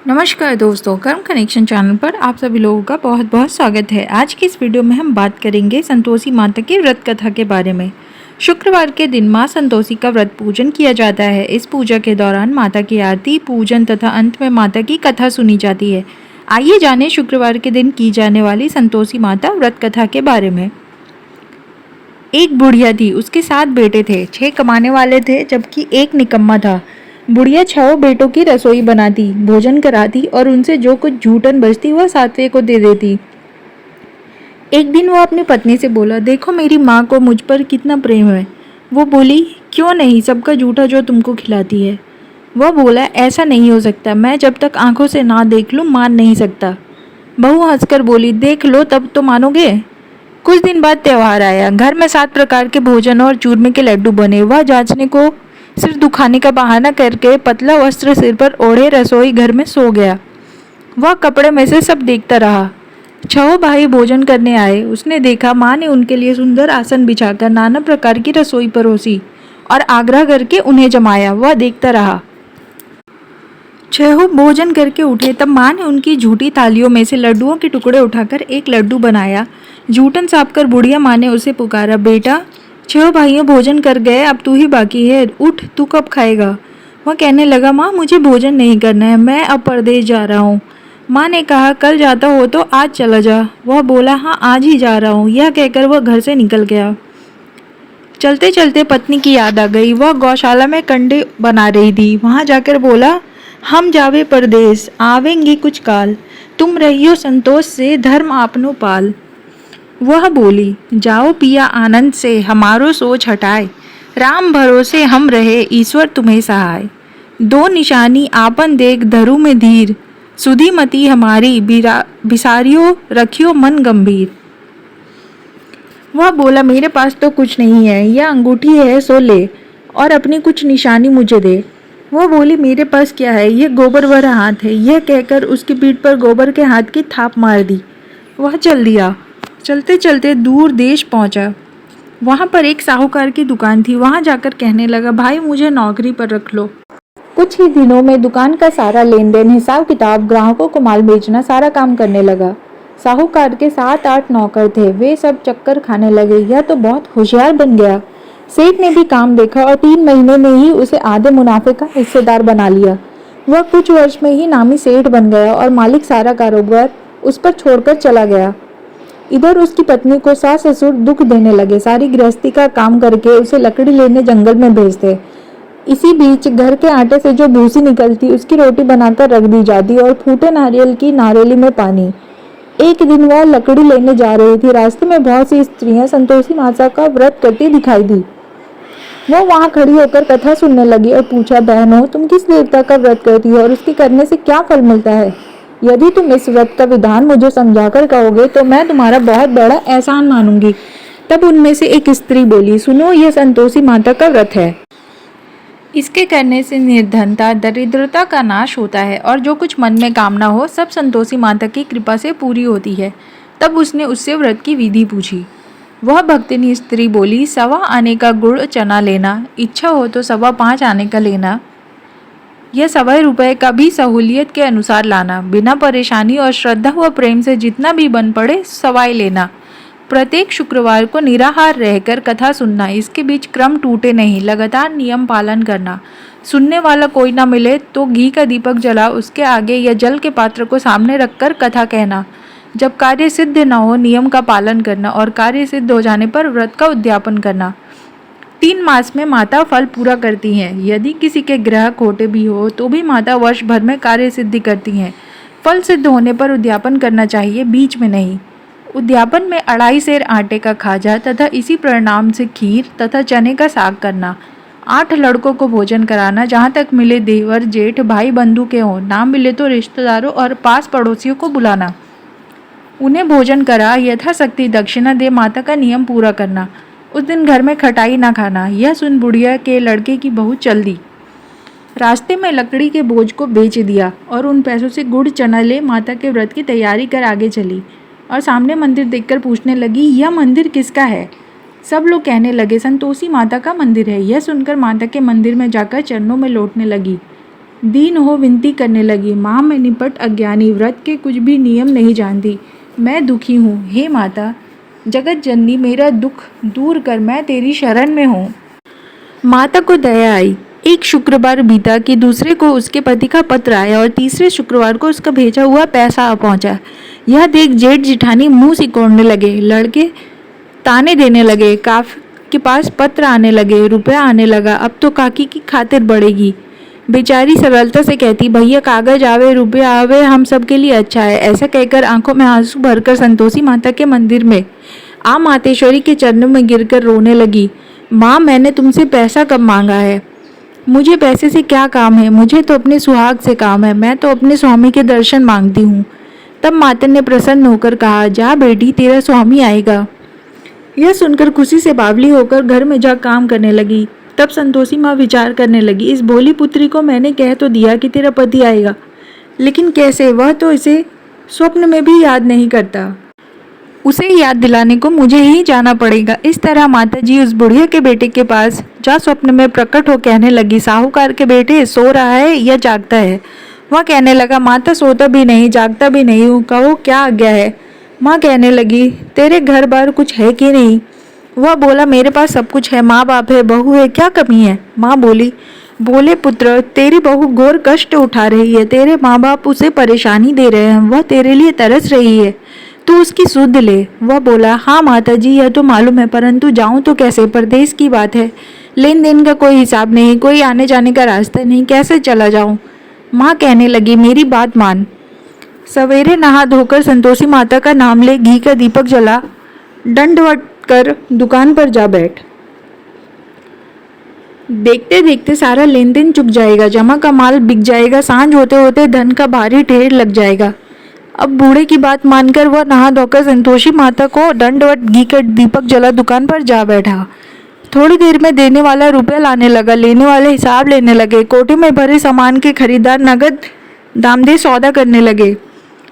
नमस्कार दोस्तों, कर्म कनेक्शन चैनल पर आप सभी लोगों का बहुत बहुत स्वागत है। आज की इस वीडियो में हम बात करेंगे संतोषी माता की व्रत कथा के बारे में। शुक्रवार के दिन मां संतोषी का व्रत पूजन किया जाता है। इस पूजा के दौरान माता की आरती, पूजन तथा अंत में माता की कथा सुनी जाती है। आइए जानें शुक्रवार के दिन की जाने वाली संतोषी माता व्रत कथा के बारे में। एक बुढ़िया थी, उसके 7 बेटे थे। 6 कमाने वाले थे जबकि एक निकम्मा था। बुढ़िया 6 बेटों की रसोई बनाती, भोजन कराती और उनसे जो कुछ जूठन बचती वह 7वें को दे देती। एक दिन वो अपनी पत्नी से बोला, देखो मेरी माँ को मुझ पर कितना प्रेम है। वो बोली, क्यों नहीं, सबका जूठा जो तुमको खिलाती है। वह बोला, ऐसा नहीं हो सकता, मैं जब तक आंखों से ना देख लूँ मान नहीं सकता। बहू हंसकर बोली, देख लो तब तो मानोगे। कुछ दिन बाद त्योहार आया। घर में 7 प्रकार के भोजन और चूरमे के लड्डू बने। वह जांचने को सिर दुखाने का बहाना करके पतला वस्त्र सिर पर ओढ़े रसोई घर में सो गया। वह कपड़े में से सब देखता रहा। 6 भाई भोजन करने आए। उसने देखा माँ ने उनके लिए सुंदर आसन बिछाकर नाना प्रकार की रसोई परोसी और आग्रह करके उन्हें जमाया। वह देखता रहा। 6 भोजन करके उठे तब माँ ने उनकी झूठी थालियों में से लड्डुओं के टुकड़े उठाकर एक लड्डू बनाया। जूठन साफ कर बुढ़िया माँ ने उसे पुकारा, बेटा 6 भाइयों भोजन कर गए, अब तू ही बाकी है, उठ, तू कब खाएगा। वह कहने लगा, माँ मुझे भोजन नहीं करना है, मैं अब परदेश जा रहा हूँ। माँ ने कहा, कल जाता हो तो आज चला जा। वह बोला, हाँ आज ही जा रहा हूँ। यह कहकर वह घर से निकल गया। चलते चलते पत्नी की याद आ गई। वह गौशाला में कंडे बना रही थी। वहां जाकर बोला, हम जावे परदेश, आवेंगे कुछ काल, तुम रहियो संतोष से, धर्म आपनो पाल। वह बोली, जाओ पिया आनंद से, हमारो सोच हटाए, राम भरोसे हम रहे, ईश्वर तुम्हें सहाय। 2 निशानी आपन देख धरु में धीर, सुधी मती हमारी, बिसारियो रखियो मन गंभीर। वह बोला, मेरे पास तो कुछ नहीं है, यह अंगूठी है सो ले और अपनी कुछ निशानी मुझे दे। वह बोली, मेरे पास क्या है, यह गोबर भरा हाथ है। यह कहकर उसकी पीठ पर गोबर के हाथ की थाप मार दी। वह चल दिया। चलते चलते दूर देश पहुंचा। वहां पर एक साहूकार की दुकान थी। वहां जाकर कहने लगा, भाई मुझे नौकरी पर रख लो। कुछ ही दिनों में दुकान का सारा लेन देन, हिसाब किताब, ग्राहकों को माल बेचना, सारा काम करने लगा। साहूकार के 7-8 नौकर थे। वे सब चक्कर खाने लगे, यह तो बहुत होशियार बन गया। सेठ ने भी काम देखा और 3 महीने में ही उसे आधे मुनाफे का हिस्सेदार बना लिया। वह कुछ वर्ष में ही नामी सेठ बन गया और मालिक सारा कारोबार उस पर छोड़कर चला गया। इधर उसकी पत्नी को सास ससुर दुख देने लगे। सारी गृहस्थी का काम करके उसे लकड़ी लेने जंगल में भेजते। इसी बीच घर के आटे से जो भूसी निकलती उसकी रोटी बनाकर रख दी जाती और फूटे नारियल की नारेली में पानी। एक दिन वह लकड़ी लेने जा रही थी। रास्ते में बहुत सी स्त्रियां संतोषी माता का व्रत करती दिखाई दी। वो वहां खड़ी होकर कथा सुनने लगी और पूछा, बहनों तुम किस देवता का व्रत करती हो और उसके करने से क्या फल मिलता है। यदि तुम इस व्रत का विधान मुझे समझाकर कहोगे तो मैं तुम्हारा बहुत बड़ा एहसान मानूंगी। तब उनमें से एक स्त्री बोली, सुनो, यह संतोषी माता का व्रत है। इसके करने से निर्धनता, दरिद्रता का नाश होता है और जो कुछ मन में कामना हो सब संतोषी माता की कृपा से पूरी होती है। तब उसने उससे व्रत की विधि पूछी। वह भक्तिनी स्त्री बोली, 1.25 आने का गुड़ चना लेना, इच्छा हो तो 5.25 आने का लेना। यह 1.25 रुपये का भी सहूलियत के अनुसार लाना। बिना परेशानी और श्रद्धा व प्रेम से जितना भी बन पड़े सवाई लेना। प्रत्येक शुक्रवार को निराहार रहकर कथा सुनना। इसके बीच क्रम टूटे नहीं, लगातार नियम पालन करना। सुनने वाला कोई ना मिले तो घी का दीपक जला उसके आगे या जल के पात्र को सामने रखकर कथा कहना। जब कार्य सिद्ध न हो नियम का पालन करना और कार्य सिद्ध हो जाने पर व्रत का उद्यापन करना। 3 मास में माता फल पूरा करती हैं। यदि किसी के ग्रह खोटे भी हो तो भी माता वर्ष भर में कार्य सिद्धि करती हैं। फल सिद्ध होने पर उद्यापन करना चाहिए, बीच में नहीं। उद्यापन में 2.5 सेर आटे का खाजा तथा इसी परिणाम से खीर तथा चने का साग करना। 8 लड़कों को भोजन कराना, जहाँ तक मिले देवर जेठ भाई बंधु के हों, ना मिले तो रिश्तेदारों और पास पड़ोसियों को बुलाना। उन्हें भोजन करा यथाशक्ति दक्षिणा दे माता का नियम पूरा करना। उस दिन घर में खटाई ना खाना। यह सुन बुढ़िया के लड़के की बहू चल दी। रास्ते में लकड़ी के बोझ को बेच दिया और उन पैसों से गुड़ चना ले माता के व्रत की तैयारी कर आगे चली और सामने मंदिर देखकर पूछने लगी, यह मंदिर किसका है। सब लोग कहने लगे, संतोषी माता का मंदिर है। यह सुनकर माता के मंदिर में जाकर चरणों में लौटने लगी। दीन हो विनती करने लगी, माँ मैं निपट अज्ञानी, व्रत के कुछ भी नियम नहीं जानती, मैं दुखी हूँ। हे माता जगत जननी, मेरा दुख दूर कर, मैं तेरी शरण में हूँ। माता को दया आई। एक शुक्रवार बीता कि दूसरे को उसके पति का पत्र आया और तीसरे शुक्रवार को उसका भेजा हुआ पैसा आ पहुंचा। यह देख जेठ जिठानी मुंह सिकोड़ने लगे, लड़के ताने देने लगे, काफी के पास पत्र आने लगे, रुपया आने लगा, अब तो काकी की खातिर बढ़ेगी। बेचारी सरलता से कहती, भैया कागज आवे रुपया आवे हम सब के लिए अच्छा है। ऐसा कहकर आंखों में आंसू भरकर संतोषी माता के मंदिर में आ मातेश्वरी के चरणों में गिरकर रोने लगी। माँ मैंने तुमसे पैसा कब मांगा है, मुझे पैसे से क्या काम है, मुझे तो अपने सुहाग से काम है, मैं तो अपने स्वामी के दर्शन मांगती हूँ। तब माता ने प्रसन्न होकर कहा, जा बेटी तेरा स्वामी आएगा। यह सुनकर खुशी से बावली होकर घर में जा काम करने लगी। तब संतोषी माँ विचार करने लगी, इस भोली पुत्री को मैंने कह तो दिया कि तेरा पति आएगा, लेकिन कैसे, वह तो इसे स्वप्न में भी याद नहीं करता। उसे याद दिलाने को मुझे ही जाना पड़ेगा। इस तरह माता जी उस बुढ़िया के बेटे के पास जा स्वप्न में प्रकट हो कहने लगी, साहूकार के बेटे सो रहा है या जागता है। वह कहने लगा, माता सोता भी नहीं जागता भी नहीं हूँ, कहो क्या आज्ञा है। माँ कहने लगी, तेरे घर बार कुछ है कि नहीं। वह बोला, मेरे पास सब कुछ है, माँ बाप है, बहू है, क्या कमी है। माँ बोले पुत्र तेरी बहू घोर कष्ट उठा रही है, तेरे माँ बाप उसे परेशानी दे रहे हैं, वह तेरे लिए तरस रही है, तू उसकी सुध ले। वह बोला, हाँ माता जी यह तो मालूम है, परंतु जाऊं तो कैसे, परदेश की बात है, लेन देन का कोई हिसाब नहीं, कोई आने जाने का रास्ता नहीं, कैसे चला जाऊं। माँ कहने लगी, मेरी बात मान, सवेरे नहा धोकर संतोषी माता का नाम ले, घी का दीपक जला, दंडवत कर दुकान पर जा बैठ। देखते देखते सारा लेन देन चुक जाएगा, जमा का माल बिक जाएगा, सांझ होते होते धन का भारी ढेर लग जाएगा। अब बूढ़े की बात मानकर वह नहा धोकर संतोषी माता को दंडवत घी का दीपक जला दुकान पर जा बैठा। थोड़ी देर में देने वाला रुपया लाने लगा, लेने वाले हिसाब लेने लगे, कोटे में भरे सामान के खरीदार नगद दामदे सौदा करने लगे।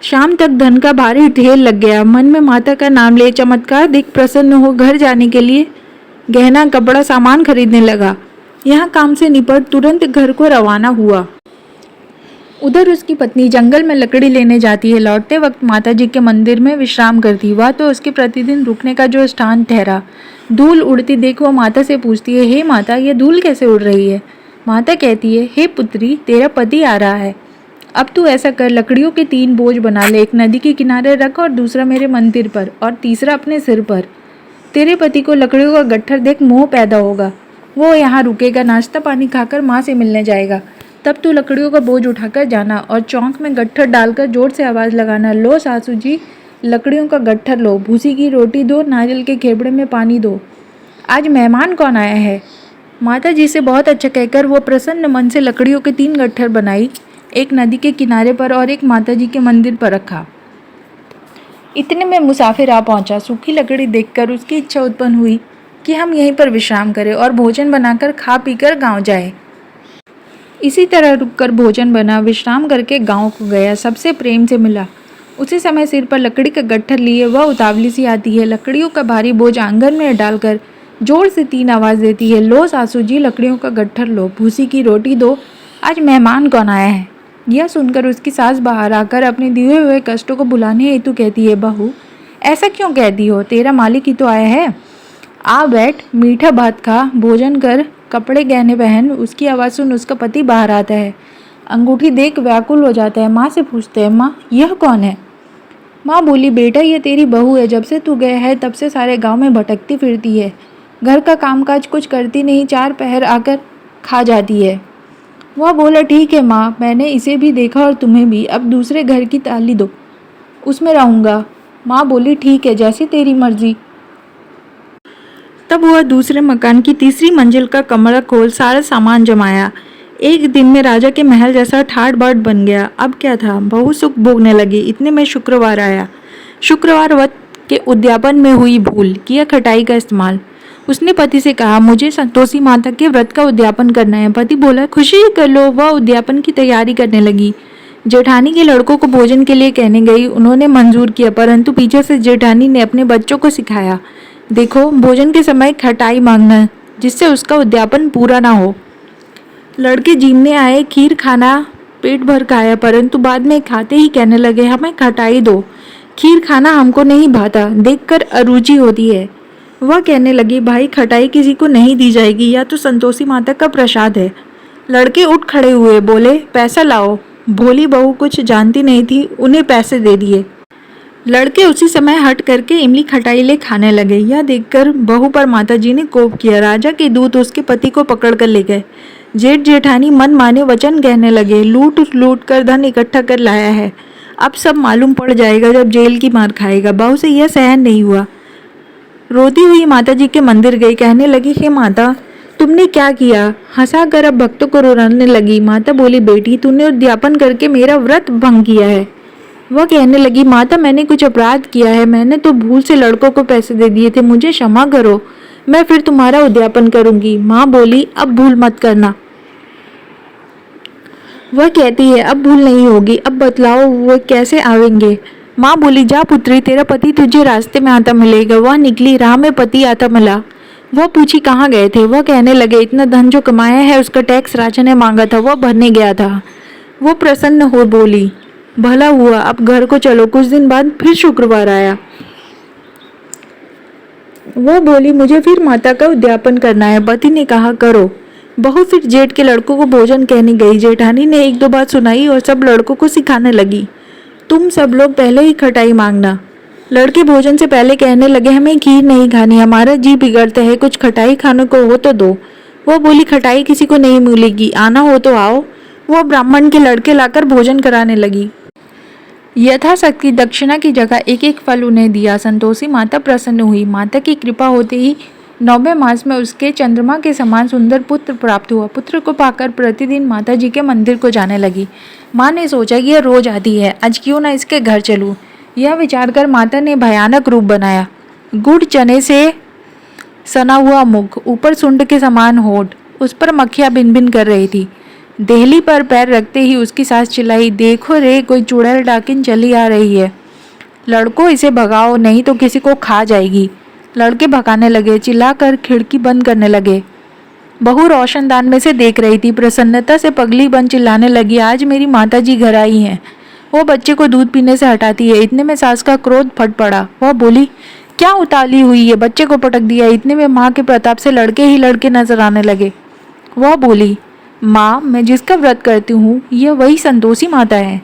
शाम तक धन का भारी ढेर लग गया। मन में माता का नाम ले, चमत्कार देख प्रसन्न हो घर जाने के लिए गहना कपड़ा सामान खरीदने लगा। यहाँ काम से निपट तुरंत घर को रवाना हुआ। उधर उसकी पत्नी जंगल में लकड़ी लेने जाती है, लौटते वक्त माता जी के मंदिर में विश्राम करती। वह तो उसके प्रतिदिन रुकने का जो स्थान ठहरा। धूल उड़ती देख वो माता से पूछती है, हे माता ये धूल कैसे उड़ रही है। माता कहती है, हे पुत्री तेरा पति आ रहा है, अब तू ऐसा कर, लकड़ियों के 3 बोझ बना ले, एक नदी के किनारे रख और दूसरा मेरे मंदिर पर और तीसरा अपने सिर पर। तेरे पति को लकड़ियों का गट्ठर देख मोह पैदा होगा, वो यहाँ रुकेगा, नाश्ता पानी खाकर माँ से मिलने जाएगा। तब तू लकड़ियों का बोझ उठाकर जाना और चौंक में गट्ठर डालकर जोर से आवाज़ लगाना, लो सासू जी लकड़ियों का गट्ठर लो, भूसी की रोटी दो, नारियल के खेबड़े में पानी दो, आज मेहमान कौन आया है। माता जी से बहुत अच्छा कहकर वो प्रसन्न मन से लकड़ियों के 3 गट्ठर बनाई, एक नदी के किनारे पर और एक माता जी के मंदिर पर रखा। इतने में मुसाफिर आ पहुंचा। सूखी लकड़ी देखकर उसकी इच्छा उत्पन्न हुई कि हम यहीं पर विश्राम करें और भोजन बनाकर खा पीकर गांव जाए। इसी तरह रुककर भोजन बना, विश्राम करके गांव को गया, सबसे प्रेम से मिला। उसी समय सिर पर लकड़ी का गट्ठर लिए वह उतावली सी आती है, लकड़ियों का भारी बोझ आंगन में डालकर जोर से 3 आवाज़ देती है, लो सासू जी लकड़ियों का गट्ठर लो, भूसी की रोटी दो, आज मेहमान कौन आया है। यह सुनकर उसकी सास बाहर आकर अपने दिए हुए कष्टों को भुलाने हेतु कहती है, बहू ऐसा क्यों कहती हो, तेरा मालिक ही तो आया है, आ बैठ, मीठा भात खा, भोजन कर, कपड़े गहने पहन। उसकी आवाज़ सुन उसका पति बाहर आता है, अंगूठी देख व्याकुल हो जाता है। माँ से पूछते हैं, माँ यह कौन है। माँ बोली, बेटा ये तेरी बहू है, जब से तू गया है तब से सारे गांव में भटकती फिरती है, घर का कामकाज कुछ करती नहीं, 4 पहर आकर खा जाती है। वह बोला, ठीक है माँ, मैंने इसे भी देखा और तुम्हें भी, अब दूसरे घर की ताली दो, उसमें रहूँगा। माँ बोली, ठीक है जैसी तेरी मर्जी। तब वह दूसरे मकान की 3री मंजिल का कमरा खोल सारा सामान जमाया। एक दिन में राजा के महल जैसा ठाट बाट बन गया। अब क्या था, बहू सुख भोगने लगी। इतने में शुक्रवार आया। शुक्रवार व्रत के उद्यापन में हुई भूल, किया खटाई का इस्तेमाल। उसने पति से कहा, मुझे संतोषी माता के व्रत का उद्यापन करना है। पति बोला, खुशी कर लो। वह उद्यापन की तैयारी करने लगी। जेठानी के लड़कों को भोजन के लिए कहने गई, उन्होंने मंजूर किया, परंतु पीछे से जेठानी ने अपने बच्चों को सिखाया, देखो भोजन के समय खटाई मांगना, जिससे उसका उद्यापन पूरा ना हो। लड़के जीमने आए, खीर खाना पेट भर खाया, परंतु बाद में खाते ही कहने लगे हमें खटाई दो, खीर खाना हमको नहीं भाता, देखकर अरुचि होती है। वह कहने लगी भाई खटाई किसी को नहीं दी जाएगी, या तो संतोषी माता का प्रसाद है। लड़के उठ खड़े हुए, बोले पैसा लाओ। भोली बहू कुछ जानती नहीं थी, उन्हें पैसे दे दिए। लड़के उसी समय हट करके इमली खटाई ले खाने लगे। यह देखकर बहू पर माताजी ने कोप किया। राजा के दूत उसके पति को पकड़ कर ले गए। जेठ जेठानी मन माने वचन कहने लगे, लूट लूट कर धन इकट्ठा कर लाया है, अब सब मालूम पड़ जाएगा जब जेल की मार खाएगा। बहू से यह सहन नहीं हुआ। रोती हुई माताजी के मंदिर गई, कहने लगी हे माता तुमने क्या किया। हंसा कर अब भक्तों को रुलाने लगी। माता बोली बेटी तूने उद्यापन करके मेरा व्रत भंग किया है। वह कहने लगी माता मैंने कुछ अपराध किया है, मैंने तो भूल से लड़कों को पैसे दे दिए थे, मुझे क्षमा करो, मैं फिर तुम्हारा उद्यापन करूंगी। माँ बोली अब भूल मत करना। वह कहती है अब भूल नहीं होगी, अब बतलाओ वो कैसे आवेंगे। माँ बोली जा पुत्री तेरा पति तुझे रास्ते में आता मिलेगा। वह निकली, राह में पति आता मिला। वह पूछी कहाँ गए थे। वह कहने लगे इतना धन जो कमाया है उसका टैक्स राजा ने मांगा था, वह भरने गया था। वो प्रसन्न हो बोली भला हुआ, अब घर को चलो। कुछ दिन बाद फिर शुक्रवार आया। वो बोली मुझे फिर माता का उद्यापन करना है। पति ने कहा करो। बहू फिर जेठ के लड़कों को भोजन कहने गई। जेठानी ने एक दो बात सुनाई और सब लड़कों को सिखाने लगी, तुम सब लोग पहले ही खटाई मांगना। लड़के भोजन से पहले कहने लगे हमें खीर नहीं खानी, हमारा जी बिगड़ता है, कुछ खटाई खाने को हो तो दो। वो बोली खटाई किसी को नहीं मिलेगी, आना हो तो आओ। वो ब्राह्मण के लड़के लाकर भोजन कराने लगी। यथाशक्ति दक्षिणा की जगह एक एक फल उन्हें दिया। संतोषी माता प्रसन्न हुई। माता की कृपा होते ही 9वें मास में उसके चंद्रमा के समान सुंदर पुत्र प्राप्त हुआ। पुत्र को पाकर प्रतिदिन माता जी के मंदिर को जाने लगी। माँ ने सोचा कि यह रोज आती है, आज क्यों ना इसके घर चलूं। यह विचार कर माता ने भयानक रूप बनाया। गुड़ चने से सना हुआ मुख, ऊपर सुंड के समान होठ, उस पर मक्खियाँ भिन भिन कर रही थी। देहली पर पैर रखते ही उसकी सास चिल्लाई देखो रे कोई चुड़ैल डाकिन चली आ रही है, लड़कों इसे भगाओ नहीं तो किसी को खा जाएगी। लड़के भगाने लगे, चिल्लाकर खिड़की बंद करने लगे। बहू रोशनदान में से देख रही थी, प्रसन्नता से पगली बन चिल्लाने लगी आज मेरी माताजी घर आई हैं। वो बच्चे को दूध पीने से हटाती है। इतने में सास का क्रोध फट पड़ा। वह बोली क्या उतावली हुई है, बच्चे को पटक दिया। इतने में माँ के प्रताप से लड़के ही लड़के नजर आने लगे। वह बोली माँ मैं जिसका व्रत करती हूँ यह वही संतोषी माता है।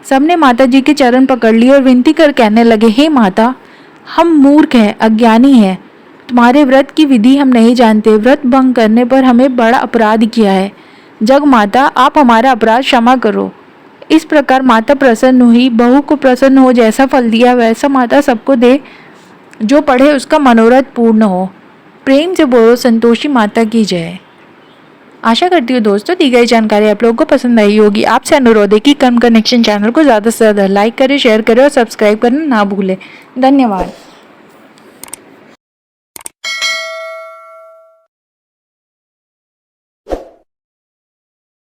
सबने माता जी के चरण पकड़ लिए और विनती कर कहने लगे हे माता हम मूर्ख हैं, अज्ञानी हैं, तुम्हारे व्रत की विधि हम नहीं जानते, व्रत भंग करने पर हमें बड़ा अपराध किया है, जग माता आप हमारा अपराध क्षमा करो। इस प्रकार माता प्रसन्न हुई। बहू को प्रसन्न हो, जैसा फल दिया वैसा माता सबको दे, जो पढ़े उसका मनोरथ पूर्ण हो। प्रेम से बोलो संतोषी माता की जय। आशा करती हूँ दोस्तों दी गई जानकारी आप लोगों को पसंद आई होगी। आपसे अनुरोध है कि कर्म कनेक्शन चैनल को ज़्यादा से ज़्यादा लाइक करें, शेयर करें और सब्सक्राइब करना ना भूलें। धन्यवाद।